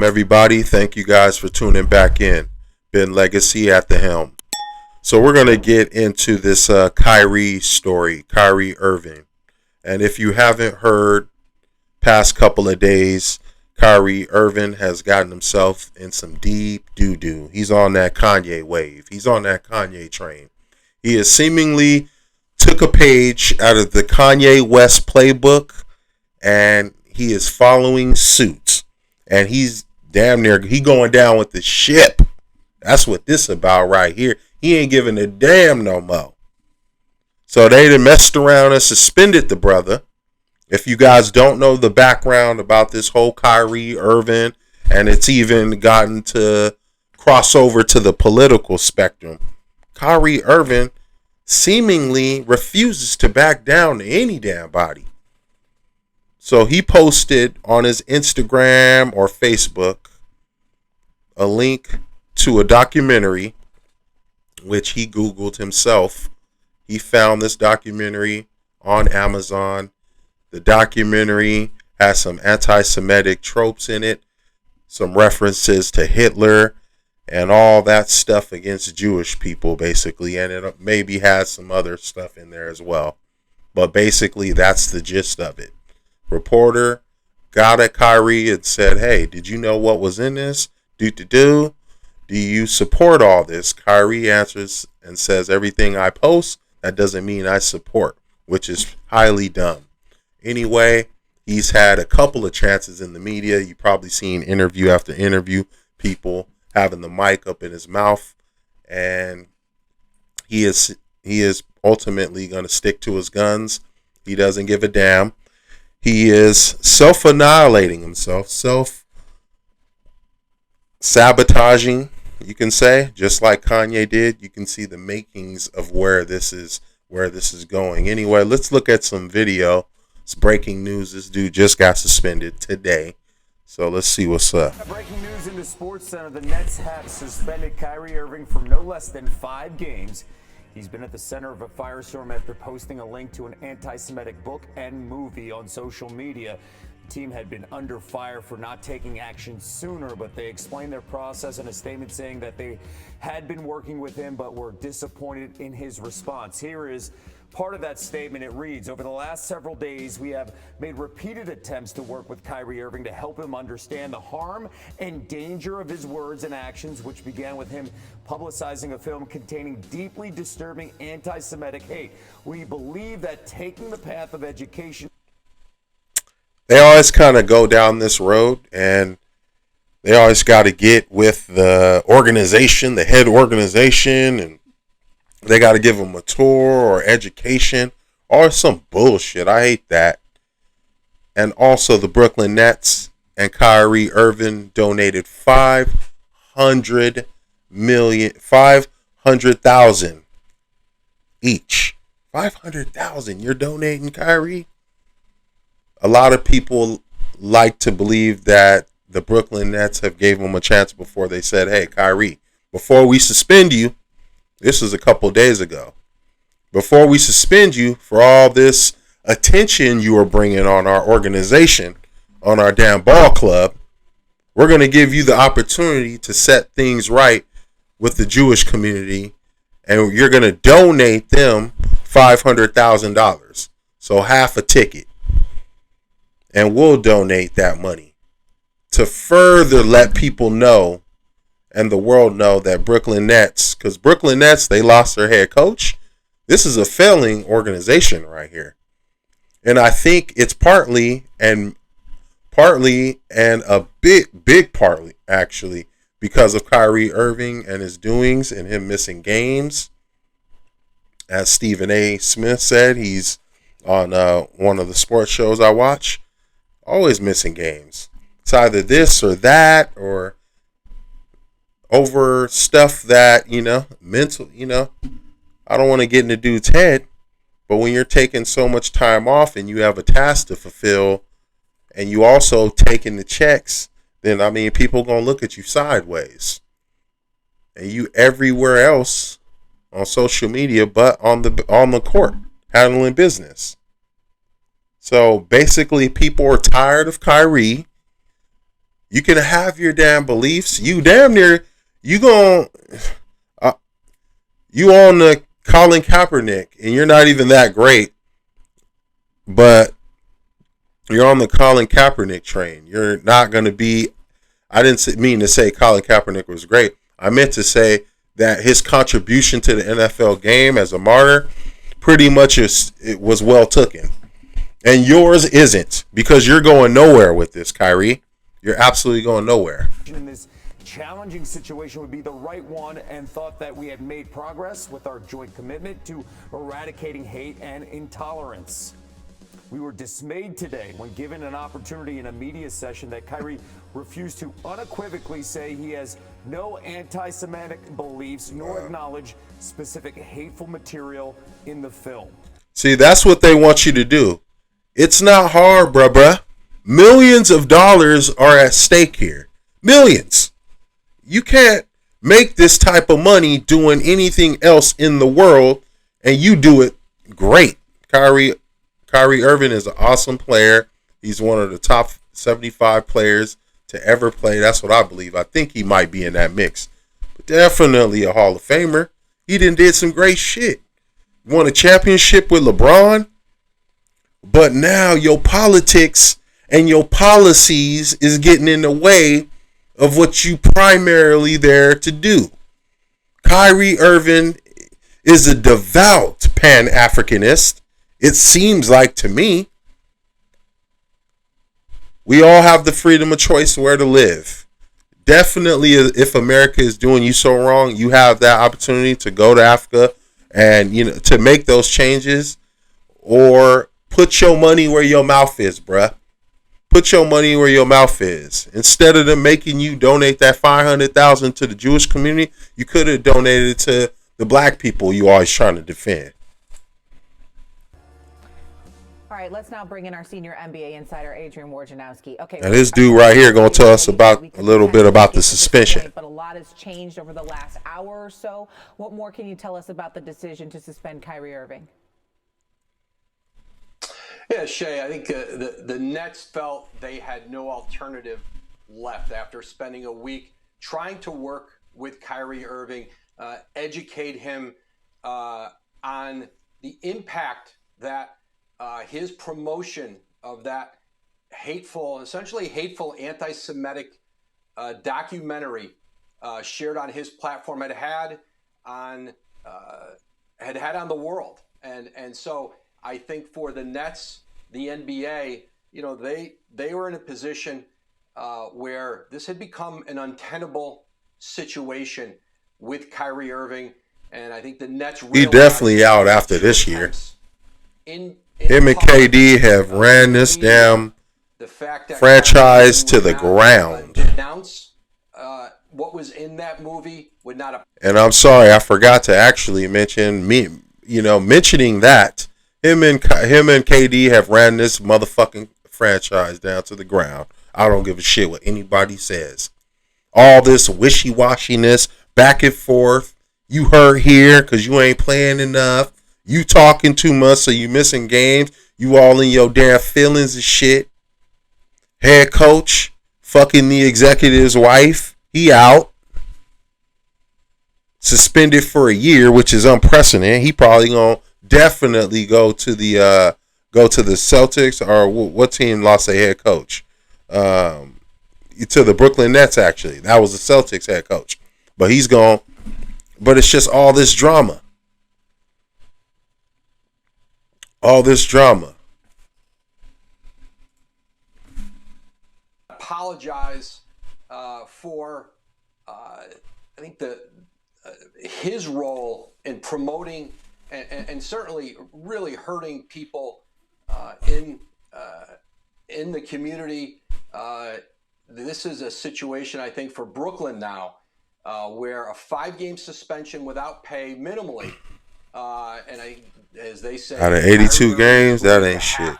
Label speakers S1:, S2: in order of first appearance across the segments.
S1: everybody. Thank you guys for tuning back in. Ben Legacy at the helm. So we're going to get into this Kyrie story, Kyrie Irving. And if you haven't heard past couple of days, Kyrie Irving has gotten himself in some deep doo-doo. He's on that Kanye wave. He's on that Kanye train. He has seemingly took a page out of the Kanye West playbook, and he is following suit. And he's damn near, he going down with the ship. That's what this about right here. He ain't giving a damn no more. So they done messed around and suspended the brother. If you guys don't know the background about this whole Kyrie Irving, and it's even gotten to cross over to the political spectrum, Kyrie Irving seemingly refuses to back down to any damn body. So he posted on his Instagram or Facebook a link to a documentary, which he Googled himself. He found this documentary on Amazon. The documentary has some anti-Semitic tropes in it, some references to Hitler and all that stuff against Jewish people, basically. And it maybe has some other stuff in there as well. But basically, that's the gist of it. Reporter got at Kyrie and said, hey, did you know what was in this? Do you support all this? Kyrie answers and says, everything I post, that doesn't mean I support, which is highly dumb. Anyway, he's had a couple of chances in the media. You've probably seen interview after interview, people having the mic up in his mouth, and he is ultimately going to stick to his guns. He doesn't give a damn. He is self-annihilating himself, self-sabotaging, you can say, just like Kanye did. You can see the makings of where this is going. Anyway, let's look at some video. It's breaking news. This dude just got suspended today. So let's see what's up.
S2: Breaking news in the Sports Center. The Nets have suspended Kyrie Irving for no less than 5 games. He's been at the center of a firestorm after posting a link to an anti-Semitic book and movie on social media. The team had been under fire for not taking action sooner, but they explained their process in a statement saying that they had been working with him but were disappointed in his response. Here is part of that statement. It reads, over the last several days, we have made repeated attempts to work with Kyrie Irving to help him understand the harm and danger of his words and actions, which began with him publicizing a film containing deeply disturbing anti-Semitic hate. We believe that taking the path of education.
S1: They always kind of go down this road, and they always got to get with the organization, the head organization, and they got to give them a tour or education or some bullshit. I hate that. And also the Brooklyn Nets and Kyrie Irving donated 500,000 each. 500,000. You're donating, Kyrie? A lot of people like to believe that the Brooklyn Nets have gave him a chance before they said, hey, Kyrie, before we suspend you, this was a couple days ago. Before we suspend you for all this attention you are bringing on our organization, on our damn ball club, we're going to give you the opportunity to set things right with the Jewish community, and you're going to donate them $500,000. So half a ticket. And we'll donate that money to further let people know and the world know that Brooklyn Nets, because Brooklyn Nets, they lost their head coach. This is a failing organization right here. And I think it's partly and a big partly actually because of Kyrie Irving and his doings and him missing games. As Stephen A. Smith said, he's on one of the sports shows I watch, always missing games. It's either this or that or over stuff that, mental, I don't want to get in the dude's head, but when you're taking so much time off and you have a task to fulfill and you also taking the checks, then, people going to look at you sideways. And you everywhere else on social media but on the court handling business. So basically people are tired of Kyrie. You can have your damn beliefs. You damn near you gon' you on the Colin Kaepernick, and you're not even that great, but you're on the Colin Kaepernick train. You're not going to be. I didn't mean to say Colin Kaepernick was great. I meant to say that his contribution to the NFL game as a martyr pretty much it was well taken. And yours isn't, because you're going nowhere with this, Kyrie. You're absolutely going nowhere.
S2: In this challenging situation would be the right one, and thought that we had made progress with our joint commitment to eradicating hate and intolerance. We were dismayed today when given an opportunity in a media session that Kyrie refused to unequivocally say he has no anti-Semitic beliefs nor acknowledge specific hateful material in the film.
S1: See, that's what they want you to do. It's not hard, bruh. Millions of dollars are at stake here. Millions. You can't make this type of money doing anything else in the world, and you do it great. Kyrie Irving is an awesome player. He's one of the top 75 players to ever play. That's what I believe. I think he might be in that mix. But definitely a Hall of Famer. He did some great shit. Won a championship with LeBron. But now your politics and your policies is getting in the way of what you primarily there to do. Kyrie Irving is a devout Pan-Africanist. It seems like to me. We all have the freedom of choice where to live. Definitely, if America is doing you so wrong, you have that opportunity to go to Africa and to make those changes, or put your money where your mouth is, bruh. Put your money where your mouth is. Instead of them making you donate that $500,000 to the Jewish community, you could have donated it to the black people you always trying to defend.
S3: All right, let's now bring in our senior NBA insider, Adrian Wojnarowski. Okay,
S1: now this dude right here going to tell us about a little bit about the suspension.
S3: But a lot has changed over the last hour or so. What more can you tell us about the decision to suspend Kyrie Irving?
S4: Yeah, Shay, I think the Nets felt they had no alternative left after spending a week trying to work with Kyrie Irving, educate him on the impact that his promotion of that essentially hateful anti-Semitic documentary shared on his platform had on the world. And so I think for the Nets, the NBA, they were in a position where this had become an untenable situation with Kyrie Irving, and I think the Nets
S1: he definitely out after this year. Him and KD have ran this damn franchise to the ground.
S4: Denounce what was in that movie would not have.
S1: And I'm sorry, I forgot to actually mention mentioning that. Him and KD have ran this motherfucking franchise down to the ground. I don't give a shit what anybody says. All this wishy-washiness, back and forth. You hurt here because you ain't playing enough. You talking too much, so you missing games. You all in your damn feelings and shit. Head coach fucking the executive's wife. He out. Suspended for a year, which is unprecedented. He probably gonna definitely go to the Celtics, or what team lost their head coach? To the Brooklyn Nets, actually. That was the Celtics head coach. But he's gone. But it's just all this drama. All this drama.
S4: Apologize for, I think, his role in promoting and certainly really hurting people in the community. This is a situation, I think, for Brooklyn now, where a 5-game suspension without pay minimally, and as they say,
S1: out of 82 games, that ain't shit.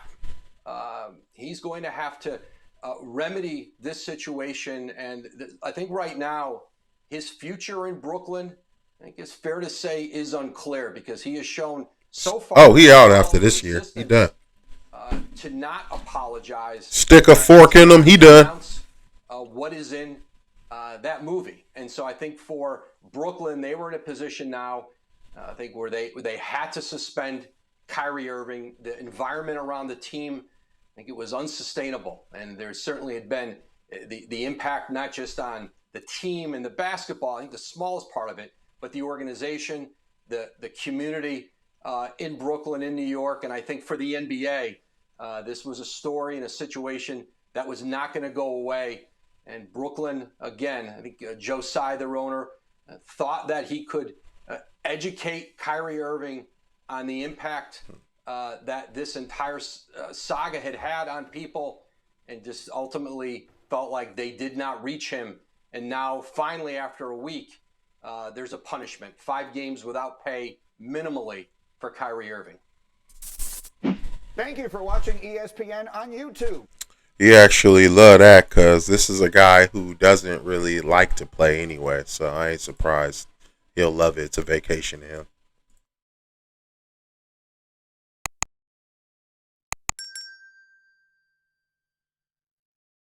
S4: He's going to have to remedy this situation, and I think right now his future in Brooklyn, I think it's fair to say, is unclear, because he has shown so far.
S1: Oh, he out after this year. He done.
S4: To not apologize.
S1: Stick a fork in him. He done.
S4: what is in that movie. And so I think for Brooklyn, they were in a position now, I think, where they had to suspend Kyrie Irving. The environment around the team, I think it was unsustainable. And there certainly had been the impact not just on the team and the basketball, I think the smallest part of it, but the organization, the community in Brooklyn, in New York. And I think for the NBA, this was a story and a situation that was not going to go away. And Brooklyn, again, I think Joe Tsai, their owner, thought that he could educate Kyrie Irving on the impact that this entire saga had on people, and just ultimately felt like they did not reach him. And now, finally, after a week, there's a punishment. 5 games without pay, minimally, for Kyrie Irving.
S5: Thank you for watching ESPN on YouTube.
S1: You actually love that because this is a guy who doesn't really like to play anyway, so I ain't surprised. He'll love it. It's a vacation to him.